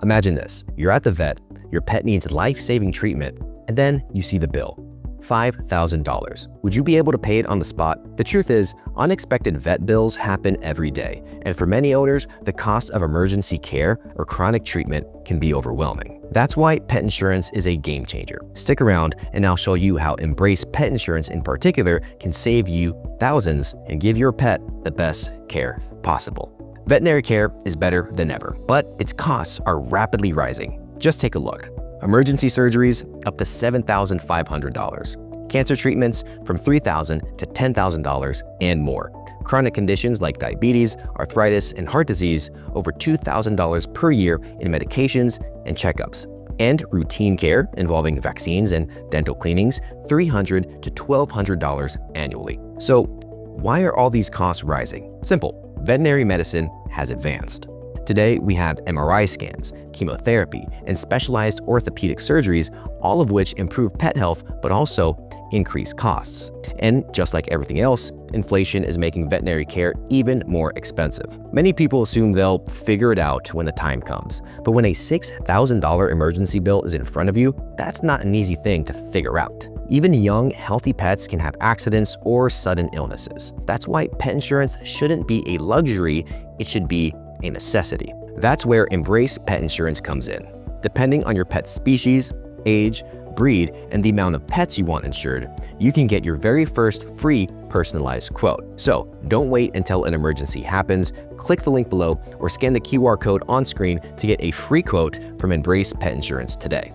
Imagine this, you're at the vet, your pet needs life-saving treatment, and then you see the bill. $5,000. Would you be able to pay it on the spot? The truth is, unexpected vet bills happen every day, and for many owners, the cost of emergency care or chronic treatment can be overwhelming. That's why pet insurance is a game changer. Stick around and I'll show you how Embrace Pet Insurance in particular can save you thousands and give your pet the best care possible. Veterinary care is better than ever, but its costs are rapidly rising. Just take a look. Emergency surgeries up to $7,500. Cancer treatments from $3,000 to $10,000 and more. Chronic conditions like diabetes, arthritis, and heart disease over $2,000 per year in medications and checkups. And routine care involving vaccines and dental cleanings, $300 to $1,200 annually. So why are all these costs rising? Simple. Veterinary medicine has advanced. Today, we have MRI scans, chemotherapy, and specialized orthopedic surgeries, all of which improve pet health but also increase costs. And just like everything else, inflation is making veterinary care even more expensive. Many people assume they'll figure it out when the time comes, but when a $6,000 emergency bill is in front of you, that's not an easy thing to figure out. Even young, healthy pets can have accidents or sudden illnesses. That's why pet insurance shouldn't be a luxury, it should be a necessity. That's where Embrace Pet Insurance comes in. Depending on your pet's species, age, breed, and the amount of pets you want insured, you can get your very first free personalized quote. So don't wait until an emergency happens. Click the link below or scan the QR code on screen to get a free quote from Embrace Pet Insurance today.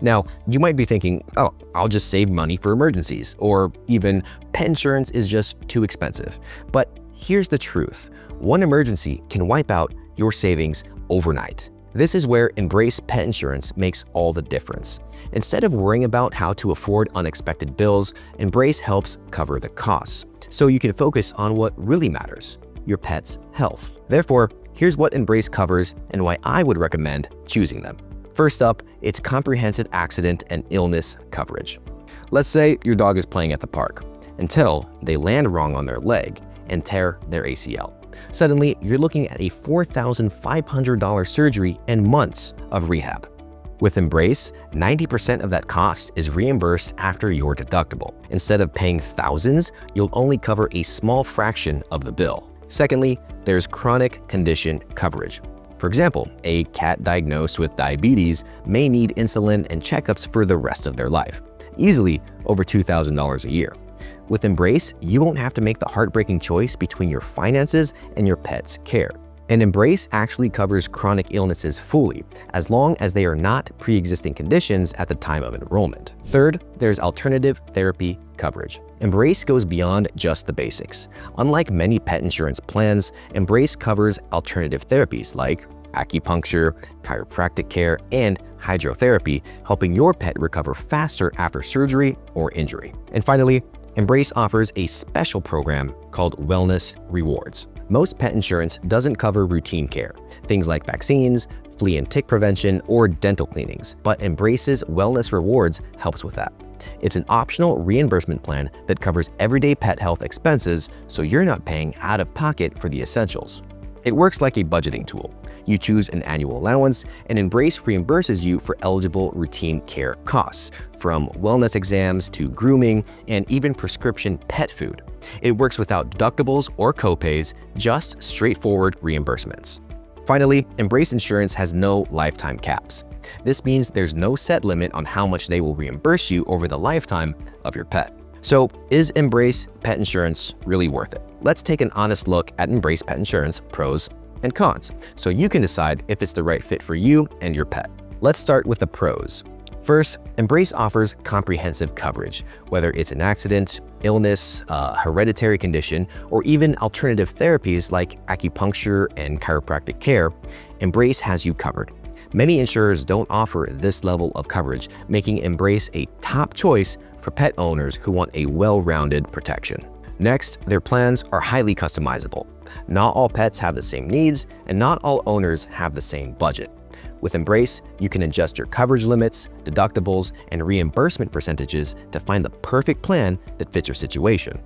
Now, you might be thinking, oh, I'll just save money for emergencies, or even pet insurance is just too expensive. But here's the truth. One emergency can wipe out your savings overnight. This is where Embrace Pet Insurance makes all the difference. Instead of worrying about how to afford unexpected bills, Embrace helps cover the costs, so you can focus on what really matters, your pet's health. Therefore, here's what Embrace covers and why I would recommend choosing them. First up, it's comprehensive accident and illness coverage. Let's say your dog is playing at the park until they land wrong on their leg and tear their ACL. Suddenly, you're looking at a $4,500 surgery and months of rehab. With Embrace, 90% of that cost is reimbursed after your deductible. Instead of paying thousands, you'll only cover a small fraction of the bill. Secondly, there's chronic condition coverage. For example, a cat diagnosed with diabetes may need insulin and checkups for the rest of their life, easily over $2,000 a year. With Embrace, you won't have to make the heartbreaking choice between your finances and your pet's care. And Embrace actually covers chronic illnesses fully, as long as they are not pre-existing conditions at the time of enrollment. Third, there's alternative therapy coverage. Embrace goes beyond just the basics. Unlike many pet insurance plans, Embrace covers alternative therapies like acupuncture, chiropractic care, and hydrotherapy, helping your pet recover faster after surgery or injury. And finally, Embrace offers a special program called Wellness Rewards. Most pet insurance doesn't cover routine care, things like vaccines, flea and tick prevention, or dental cleanings, but Embrace's Wellness Rewards helps with that. It's an optional reimbursement plan that covers everyday pet health expenses, so you're not paying out of pocket for the essentials. It works like a budgeting tool. You choose an annual allowance, and Embrace reimburses you for eligible routine care costs, from wellness exams to grooming and even prescription pet food. It works without deductibles or copays, just straightforward reimbursements. Finally, Embrace Insurance has no lifetime caps. This means there's no set limit on how much they will reimburse you over the lifetime of your pet. So, is Embrace Pet Insurance really worth it? Let's take an honest look at Embrace Pet Insurance pros and cons, so you can decide if it's the right fit for you and your pet. Let's start with the pros. First, Embrace offers comprehensive coverage, whether it's an accident, illness, hereditary condition, or even alternative therapies like acupuncture and chiropractic care. Embrace has you covered. Many insurers don't offer this level of coverage, making Embrace a top choice for pet owners who want a well-rounded protection. Next, their plans are highly customizable. Not all pets have the same needs, and not all owners have the same budget. With Embrace, you can adjust your coverage limits, deductibles, and reimbursement percentages to find the perfect plan that fits your situation.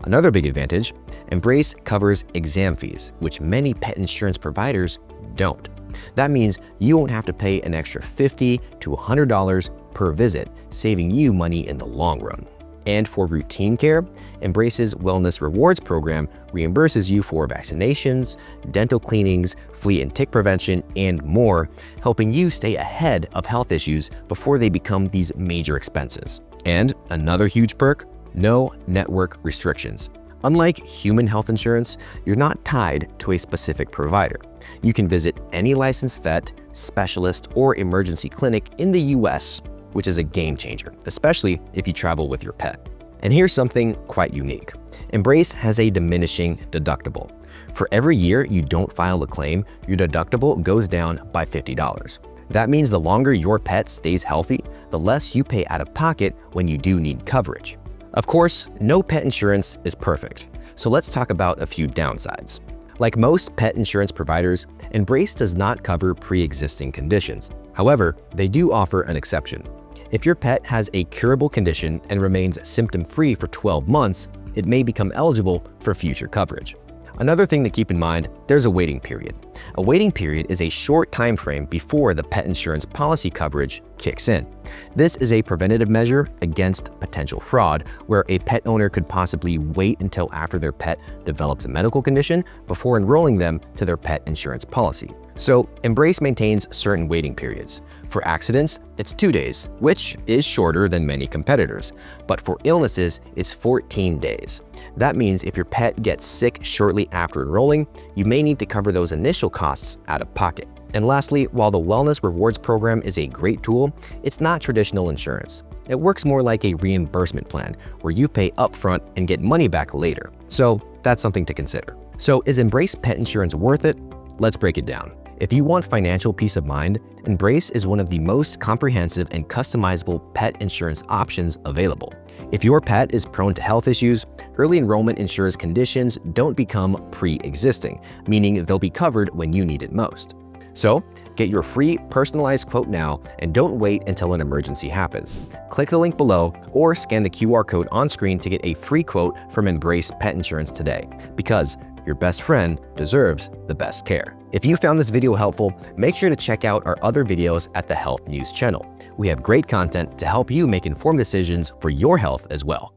Another big advantage, Embrace covers exam fees, which many pet insurance providers don't. That means you won't have to pay an extra $50 to $100 per visit, saving you money in the long run. And for routine care, Embrace's Wellness Rewards program reimburses you for vaccinations, dental cleanings, flea and tick prevention, and more, helping you stay ahead of health issues before they become these major expenses. And another huge perk, no network restrictions. Unlike human health insurance, you're not tied to a specific provider. You can visit any licensed vet, specialist, or emergency clinic in the US, which is a game changer, especially if you travel with your pet. And here's something quite unique. Embrace has a diminishing deductible. For every year you don't file a claim, your deductible goes down by $50. That means the longer your pet stays healthy, the less you pay out of pocket when you do need coverage. Of course, no pet insurance is perfect, so let's talk about a few downsides. Like most pet insurance providers, Embrace does not cover pre-existing conditions. However, they do offer an exception. If your pet has a curable condition and remains symptom-free for 12 months, it may become eligible for future coverage. Another thing to keep in mind, there's a waiting period. A waiting period is a short time frame before the pet insurance policy coverage kicks in. This is a preventative measure against potential fraud, where a pet owner could possibly wait until after their pet develops a medical condition before enrolling them to their pet insurance policy. So, Embrace maintains certain waiting periods. For accidents, it's 2 days, which is shorter than many competitors. But for illnesses, it's 14 days. That means if your pet gets sick shortly after enrolling, you may need to cover those initial costs out of pocket. And lastly, while the Wellness Rewards program is a great tool, it's not traditional insurance. It works more like a reimbursement plan, where you pay upfront and get money back later. So that's something to consider. So is Embrace pet insurance worth it? Let's break it down. If you want financial peace of mind, Embrace is one of the most comprehensive and customizable pet insurance options available. If your pet is prone to health issues, early enrollment ensures conditions don't become pre-existing, meaning they'll be covered when you need it most. So, get your free personalized quote now and don't wait until an emergency happens. Click the link below or scan the QR code on screen to get a free quote from Embrace Pet Insurance today, because your best friend deserves the best care. If you found this video helpful, make sure to check out our other videos at the Health News channel. We have great content to help you make informed decisions for your health as well.